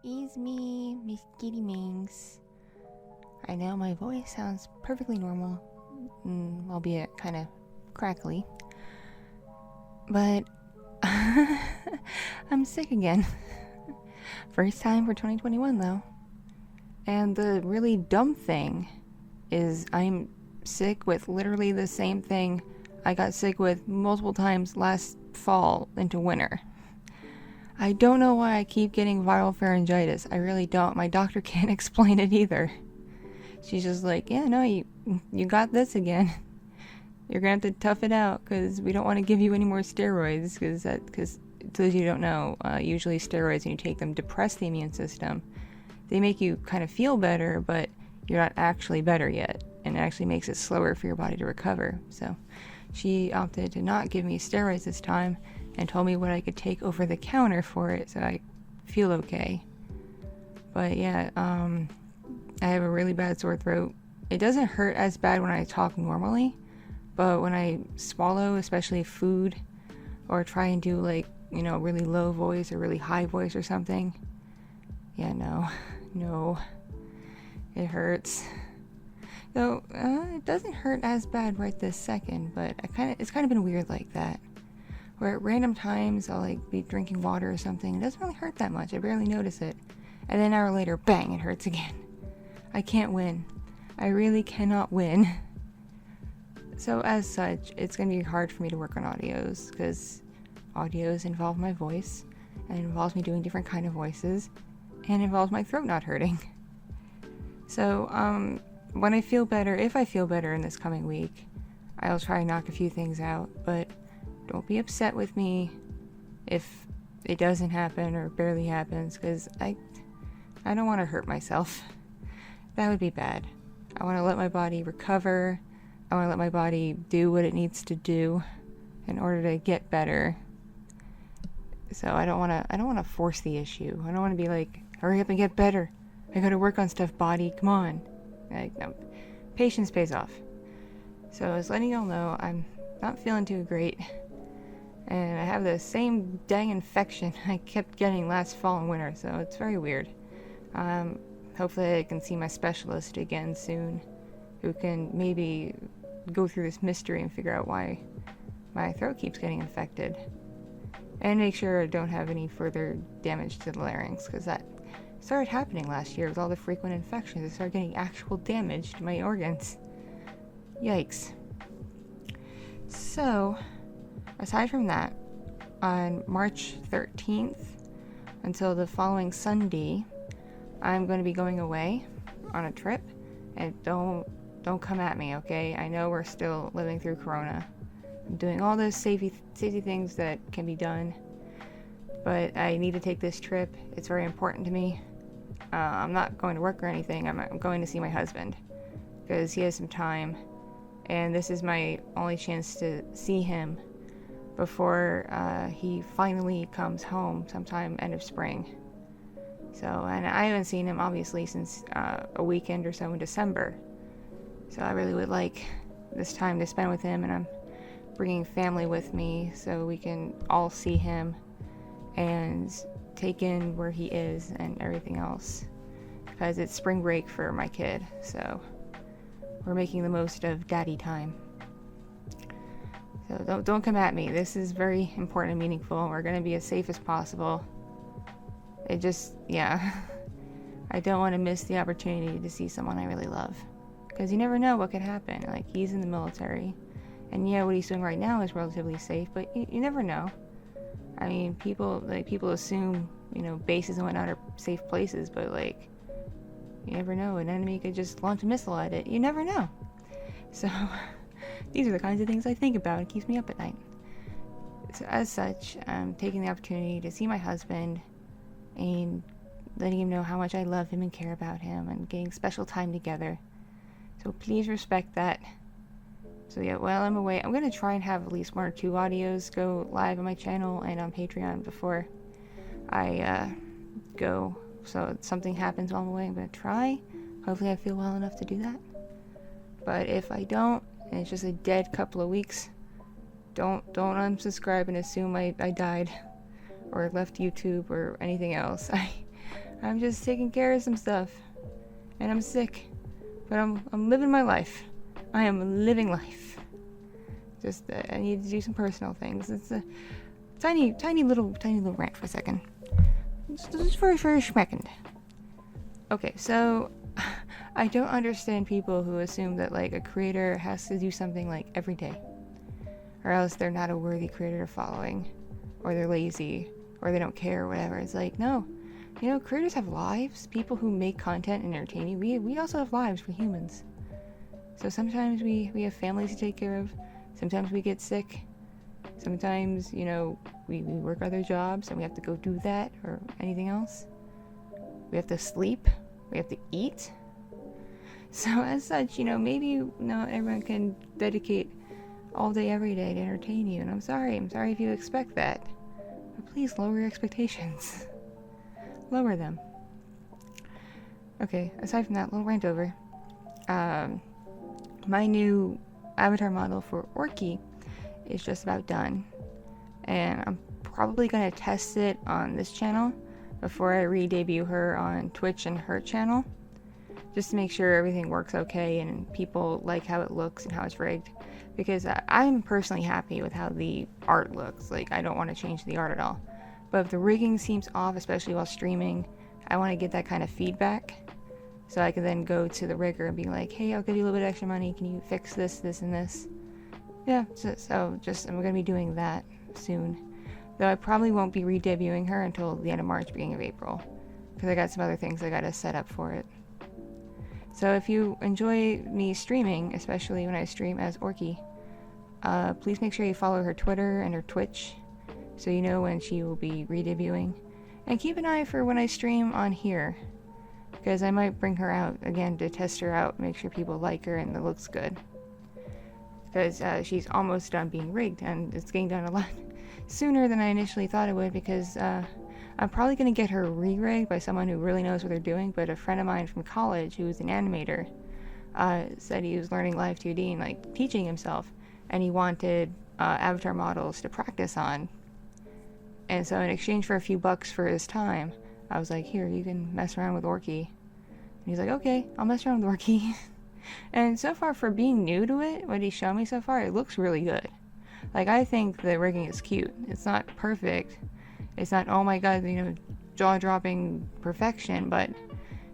It's me, Miss Kitti Minx. I know my voice sounds perfectly normal, albeit kind of crackly, but I'm sick again. First time for 2021 though. And the really dumb thing is I'm sick with literally the same thing I got sick with multiple times last fall into winter. I don't know why I keep getting viral pharyngitis. I really don't. My doctor can't explain it either. She's just like, yeah, no, you got this again. You're gonna have to tough it out because we don't want to give you any more steroids because those you don't know, usually steroids when you take them depress the immune system. They make you kind of feel better, but you're not actually better yet, and it actually makes it slower for your body to recover. So she opted to not give me steroids this time and told me what I could take over the counter for it so I feel okay. But yeah, I have a really bad sore throat. It doesn't hurt as bad when I talk normally, but when I swallow, especially food, or try and do like, really low voice or really high voice or something, yeah, no, it hurts. So, it doesn't hurt as bad right this second, but it's kind of been weird like that. Where at random times I'll like be drinking water or something. It doesn't really hurt that much. I barely notice it. And then an hour later, bang, it hurts again. I can't win. I really cannot win. So as such, it's going to be hard for me to work on audios because audios involve my voice and it involves me doing different kind of voices and involves my throat not hurting. So, when I feel better, if I feel better in this coming week, I'll try and knock a few things out, but don't be upset with me if it doesn't happen or barely happens, because I don't want to hurt myself. That would be bad. I want to let my body recover. I want to let my body do what it needs to do in order to get better. So I don't want to force the issue. I don't want to be like, hurry up and get better. I got to work on stuff, body. Come on. No. Patience pays off. So I was letting y'all know I'm not feeling too great. And I have the same dang infection I kept getting last fall and winter, so it's very weird. Hopefully I can see my specialist again soon, who can maybe go through this mystery and figure out why my throat keeps getting infected. And make sure I don't have any further damage to the larynx, because that started happening last year with all the frequent infections. I started getting actual damage to my organs. Yikes. So, aside from that, on March 13th until the following Sunday, I'm going to be going away on a trip, and don't come at me, okay? I know we're still living through Corona. I'm doing all those safety things that can be done, but I need to take this trip. It's very important to me. I'm not going to work or anything. I'm going to see my husband because he has some time, and this is my only chance to see him before he finally comes home sometime end of spring. So, and I haven't seen him obviously since a weekend or so in December. So I really would like this time to spend with him, and I'm bringing family with me so we can all see him and take in where he is and everything else, because it's spring break for my kid, so we're making the most of daddy time. So don't come at me. This is very important and meaningful. We're going to be as safe as possible. It just, yeah, I don't want to miss the opportunity to see someone I really love, because you never know what could happen. Like, he's in the military, and yeah, what he's doing right now is relatively safe, but you never know. I mean, people assume, bases and whatnot are safe places, but like, you never know. An enemy could just launch a missile at it. You never know. So these are the kinds of things I think about. It keeps me up at night. So as such, I'm taking the opportunity to see my husband and letting him know how much I love him and care about him, and getting special time together. So please respect that. So yeah, while I'm away, I'm going to try and have at least 1 or 2 audios go live on my channel and on Patreon before I go. So if something happens while I'm away, I'm going to try. Hopefully I feel well enough to do that. But if I don't, and it's just a dead couple of weeks, don't unsubscribe and assume I died or left YouTube or anything else. I'm just taking care of some stuff. And I'm sick. But I'm living my life. I am living life. Just, I need to do some personal things. It's a tiny little rant for a second. Just for a second. Okay, so I don't understand people who assume that like a creator has to do something like every day, or else they're not a worthy creator following, or they're lazy, or they don't care, or whatever. It's like, no, creators have lives. People who make content and entertain you, we also have lives. We're humans. So sometimes we have families to take care of. Sometimes we get sick. Sometimes, we work other jobs and we have to go do that or anything else. We have to sleep. We have to eat. So as such, maybe not everyone can dedicate all day, every day to entertain you. And I'm sorry if you expect that. But please lower your expectations. Lower them. Okay, aside from that, little rant over. My new avatar model for Orki is just about done. And I'm probably going to test it on this channel before I re-debut her on Twitch and her channel, just to make sure everything works okay and people like how it looks and how it's rigged, because I'm personally happy with how the art looks. Like, I don't want to change the art at all, but if the rigging seems off, especially while streaming, I want to get that kind of feedback so I can then go to the rigger and be like, hey, I'll give you a little bit extra money, can you fix this, this, and this? Yeah, so I'm going to be doing that soon. Though I probably won't be re-debuting her until the end of March, beginning of April, because I got some other things I got to set up for it. So if you enjoy me streaming, especially when I stream as Orki, please make sure you follow her Twitter and her Twitch, so you know when she will be re-debuting. And keep an eye for when I stream on here, because I might bring her out again to test her out, make sure people like her and it looks good. Because she's almost done being rigged, and it's getting done a lot sooner than I initially thought it would, because I'm probably going to get her re-rigged by someone who really knows what they're doing. But a friend of mine from college who's an animator said he was learning live 2D and like teaching himself, and he wanted avatar models to practice on. And so in exchange for a few bucks for his time, I was like, here, you can mess around with Orki. And he's like, okay, I'll mess around with Orki. And so far, for being new to it, what he's shown me so far, it looks really good. Like, I think the rigging is cute. It's not perfect. It's not, oh my god, jaw-dropping perfection, but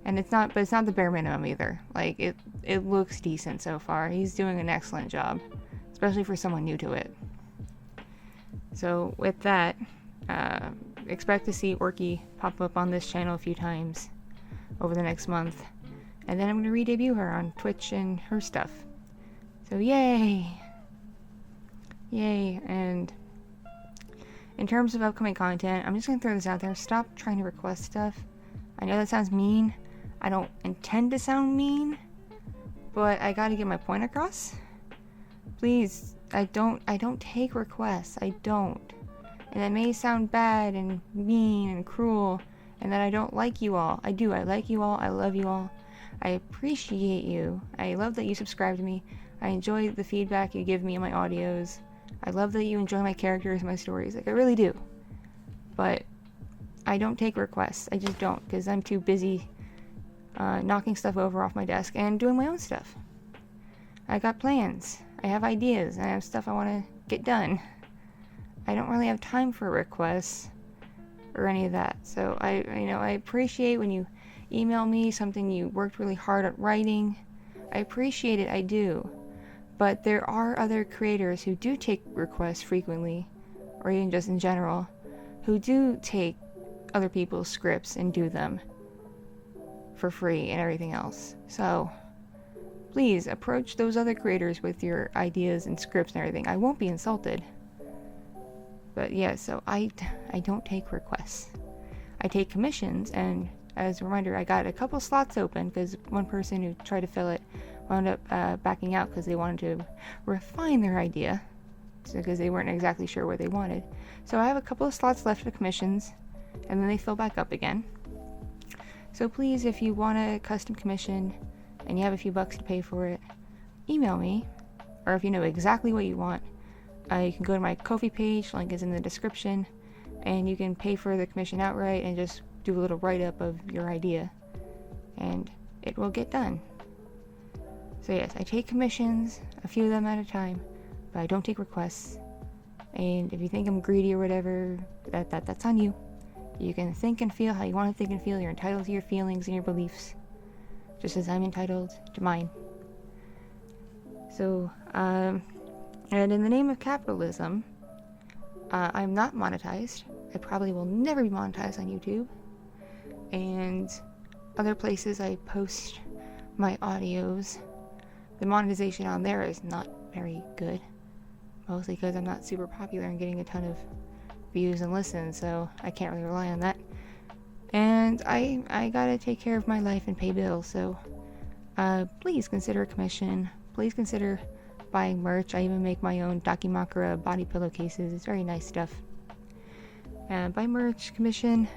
it's not the bare minimum either. Like, it looks decent so far. He's doing an excellent job, especially for someone new to it. So with that, expect to see Orki pop up on this channel a few times over the next month. And then I'm going to re-debut her on Twitch and her stuff. So yay! Yay. And in terms of upcoming content, I'm just going to throw this out there. Stop trying to request stuff. I know that sounds mean. I don't intend to sound mean, but I got to get my point across. Please, I don't take requests. I don't. And that may sound bad and mean and cruel, and that I don't like you all. I do. I like you all. I love you all. I appreciate you. I love that you subscribe to me. I enjoy the feedback you give me in my audios. I love that you enjoy my characters and my stories. Like, I really do. But I don't take requests. I just don't, because I'm too busy knocking stuff over off my desk and doing my own stuff. I got plans. I have ideas. I have stuff I want to get done. I don't really have time for requests or any of that. So I appreciate when you email me something you worked really hard at writing. I appreciate it, I do. But there are other creators who do take requests frequently, or even just in general, who do take other people's scripts and do them for free and everything else. So please approach those other creators with your ideas and scripts and everything. I won't be insulted. But yeah, so I don't take requests. I take commissions, and as a reminder, I got a couple slots open because one person who tried to fill it wound up backing out because they wanted to refine their idea, because they weren't exactly sure what they wanted. So I have a couple of slots left for commissions, and then they fill back up again. So please, if you want a custom commission and you have a few bucks to pay for it, email me. Or if you know exactly what you want, you can go to my Ko-fi page, link is in the description, and you can pay for the commission outright and just do a little write-up of your idea, and it will get done. So yes, I take commissions, a few of them at a time, but I don't take requests. And if you think I'm greedy or whatever, that's on you. You can think and feel how you want to think and feel. You're entitled to your feelings and your beliefs, just as I'm entitled to mine. So, and in the name of capitalism, I'm not monetized. I probably will never be monetized on YouTube. And other places I post my audios, the monetization on there is not very good. Mostly because I'm not super popular and getting a ton of views and listens, so I can't really rely on that. And I gotta take care of my life and pay bills, so please consider a commission. Please consider buying merch. I even make my own Dakimakura body pillowcases. It's very nice stuff. Buy merch, commission.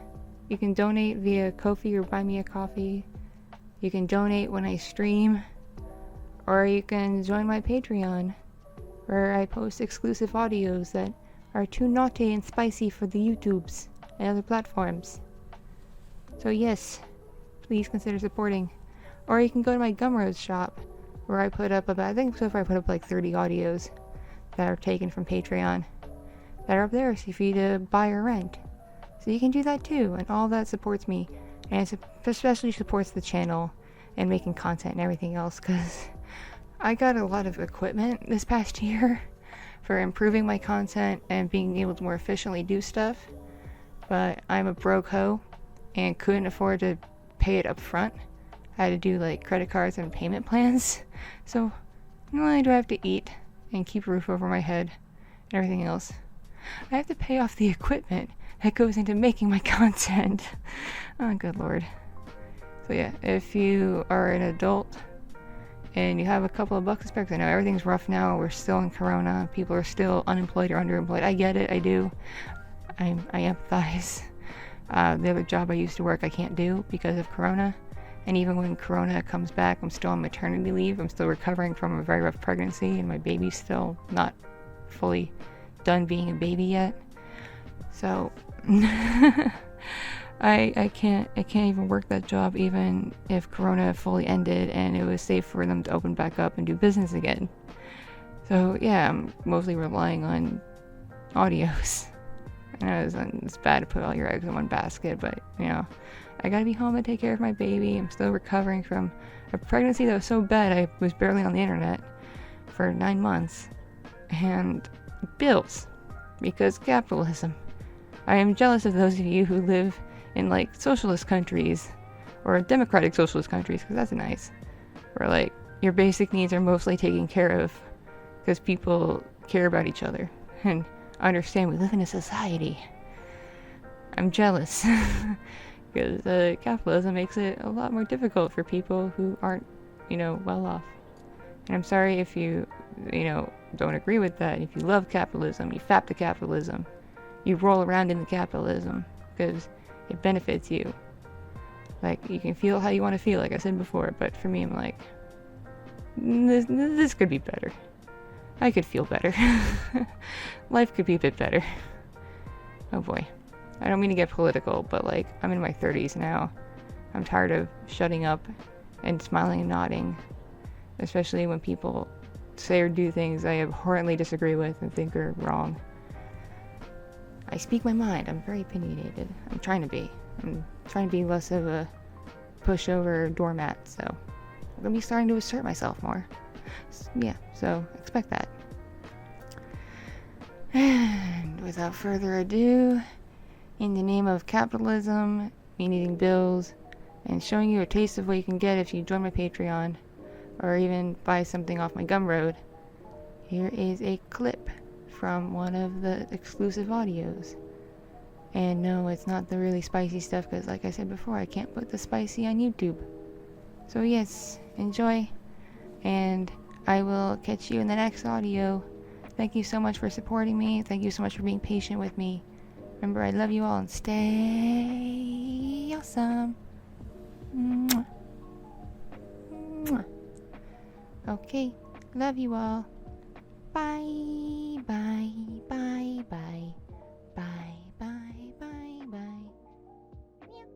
You can donate via Ko-fi or Buy Me a Coffee. You can donate when I stream, or you can join my Patreon, where I post exclusive audios that are too naughty and spicy for the YouTubes and other platforms. So yes, please consider supporting. Or you can go to my Gumroad shop, where I put up about, I think so far I put up like 30 audios that are taken from Patreon that are up there for you to buy or rent. So you can do that too, and all that supports me, and it especially supports the channel and making content and everything else, because I got a lot of equipment this past year for improving my content and being able to more efficiently do stuff, but I'm a broke hoe and couldn't afford to pay it up front. I had to do like credit cards and payment plans, so not only do I have to eat and keep a roof over my head and everything else, I have to pay off the equipment that goes into making my content. Oh, good lord. So yeah, if you are an adult and you have a couple of bucks to spare, 'cause I know everything's rough now, we're still in Corona, people are still unemployed or underemployed. I get it, I do. I empathize. The other job I used to work I can't do because of Corona. And even when Corona comes back, I'm still on maternity leave. I'm still recovering from a very rough pregnancy, and my baby's still not fully done being a baby yet. So I can't even work that job even if Corona fully ended and it was safe for them to open back up and do business again. So yeah, I'm mostly relying on audios. I know it's bad to put all your eggs in one basket, but you know, I gotta be home to take care of my baby. I'm still recovering from a pregnancy that was so bad I was barely on the internet for 9 months. And bills, because capitalism. I am jealous of those of you who live in like socialist countries or democratic socialist countries, because that's nice, where like your basic needs are mostly taken care of because people care about each other and understand we live in a society. I'm jealous because capitalism makes it a lot more difficult for people who aren't, well off. And I'm sorry if you don't agree with that. If you love capitalism, you fap to capitalism, you roll around in the capitalism because it benefits you. Like, you can feel how you want to feel, like I said before, but for me, I'm like, this could be better. I could feel better. Life could be a bit better. Oh boy. I don't mean to get political, but like, I'm in my 30s now. I'm tired of shutting up and smiling and nodding, especially when people say or do things I abhorrently disagree with and think are wrong. I speak my mind. I'm very opinionated. I'm trying to be less of a pushover doormat, so I'm gonna be starting to assert myself more. Yeah, so expect that. And without further ado, in the name of capitalism, me needing bills, and showing you a taste of what you can get if you join my Patreon, or even buy something off my Gumroad, here is a clip from one of the exclusive audios. And no, it's not the really spicy stuff, because like I said before, I can't put the spicy on YouTube. So yes, enjoy, and I will catch you in the next audio. Thank you so much for supporting me. Thank you so much for being patient with me. Remember, I love you all, and stay awesome. Mwah. Mwah. Okay, love you all. Bye, bye, bye, bye, bye, bye, bye, bye. Meow.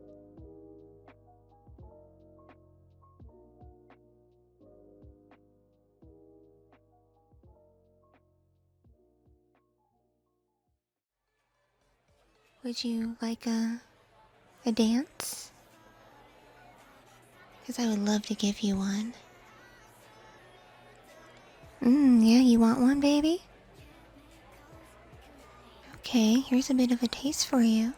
Would you like a dance? Because I would love to give you one. Yeah, you want one, baby? Okay, here's a bit of a taste for you.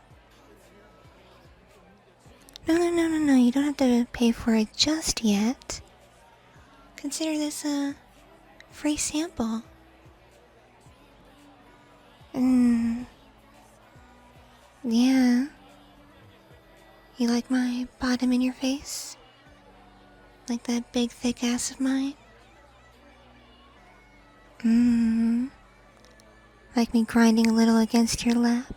No, you don't have to pay for it just yet. Consider this a free sample. Yeah. You like my bottom in your face? Like that big thick ass of mine? Like me grinding a little against your lap?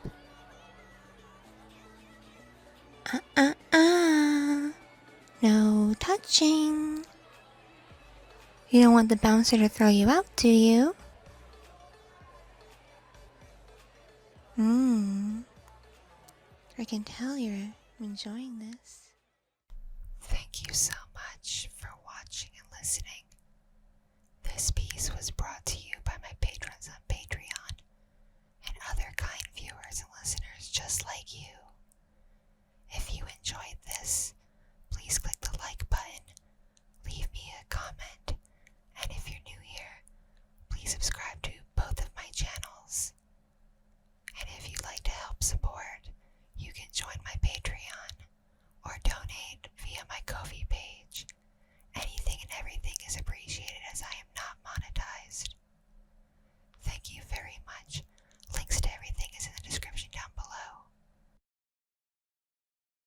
No touching. You don't want the bouncer to throw you out, do you? I can tell you're enjoying this. Thank you so